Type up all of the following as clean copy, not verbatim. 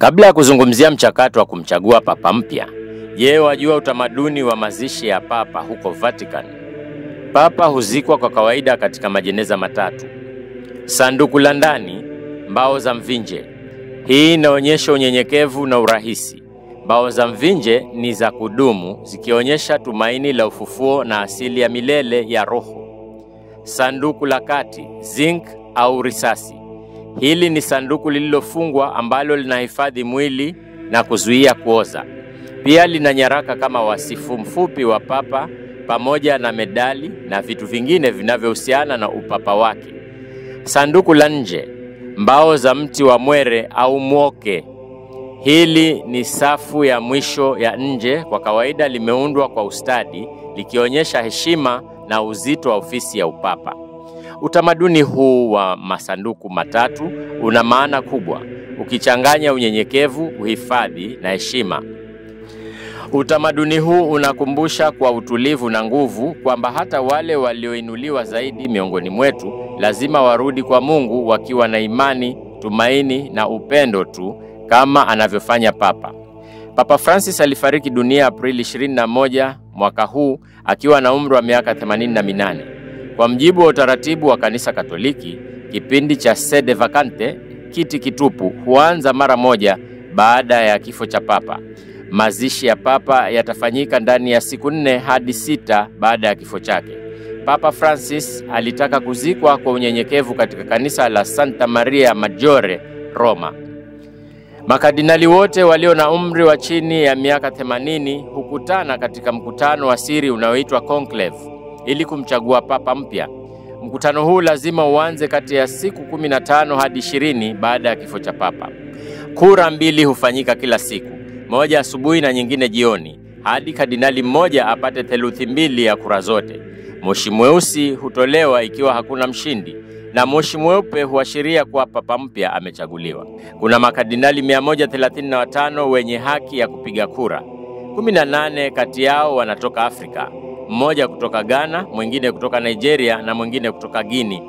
Kabla ya kuzungumzia mchakato wa kumchagua papa mpya, je, wajua utamaduni wa mazishi ya papa huko Vatican? Papa huzikwa kwa kawaida katika majeneza matatu. Sanduku la ndani, mbao za mvinje. Hii inaonyesha unyenyekevu na urahisi. Mbao za mvinje ni za kudumu, zikionyesha tumaini la ufufuo na asili ya milele ya roho. Sanduku la kati, zinc au risasi. Hili ni sanduku lililofungwa ambalo linahifadhi mwili na kuzuia kuoza. Pia lina nyaraka kama wasifu mfupi wa papa pamoja na medali na vitu vingine vinavyohusiana na upapa wake. Sanduku la nje, mbao za mti wa mwere au mwoke. Hili ni safu ya mwisho ya nje, kwa kawaida limeundwa kwa ustadi, likionyesha heshima na uzito wa ofisi ya upapa. Utamaduni huu wa masanduku matatu una maana kubwa, ukichanganya unyenyekevu, uhifadhi na heshima. Utamaduni huu unakumbusha kwa utulivu na nguvu kwamba hata wale walioinuliwa zaidi miongoni mwetu lazima warudi kwa Mungu wakiwa na imani, tumaini na upendo tu, kama anavyofanya Papa. Papa Francis alifariki dunia Aprili 21 mwaka huu akiwa na umri wa miaka 88. Kwa mjibu wa utaratibu wa Kanisa Katoliki, kipindi cha sede vacante, kiti kitupu, huanza mara moja baada ya kifo cha papa. Mazishi ya papa yatafanyika ndani ya siku 4 hadi 6 baada ya kifo chake. Papa Francis alitaka kuzikwa kwa unyenyekevu katika kanisa la Santa Maria Maggiore, Roma. Makardinali wote walio na umri wa chini ya miaka 80 hukutana katika mkutano wa siri unaoitwa conclave ili kumchagua papa mpya. Mkutano huu lazima uanze kati ya siku 15 hadi 20 baada ya kifo cha papa. Kura 2 hufanyika kila siku, moja asubuhi na nyingine jioni, hadi kardinali mmoja apate theluthi 2 ya kura zote. Moshi mweusi hutolewa ikiwa hakuna mshindi, na moshi mweupe huashiria kuwa papa mpya amechaguliwa. Kuna makardinali 135 wenye haki ya kupiga kura. 18 kati yao wanatoka Afrika, mmoja kutoka Ghana, mwingine kutoka Nigeria na mwingine kutoka Guinea.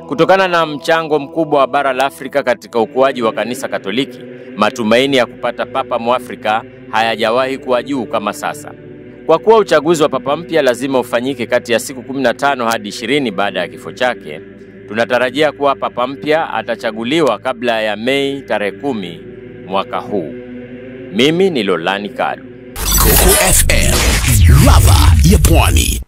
Kutokana na mchango mkubwa wa bara la Afrika katika ukuaji wa kanisa Katoliki, matumaini ya kupata papa Mwafrika hayajawahi kuwa juu kama sasa. Kwa kuwa uchaguzi wa papa mpya lazima ufanyike kati ya siku 15 hadi 20 baada ya kifo chake, tunatarajia kuwa papa mpya atachaguliwa kabla ya Mei tarehe 10 mwaka huu. Mimi ni Lolani Kalu, Coco FM, ladha ya Pwani.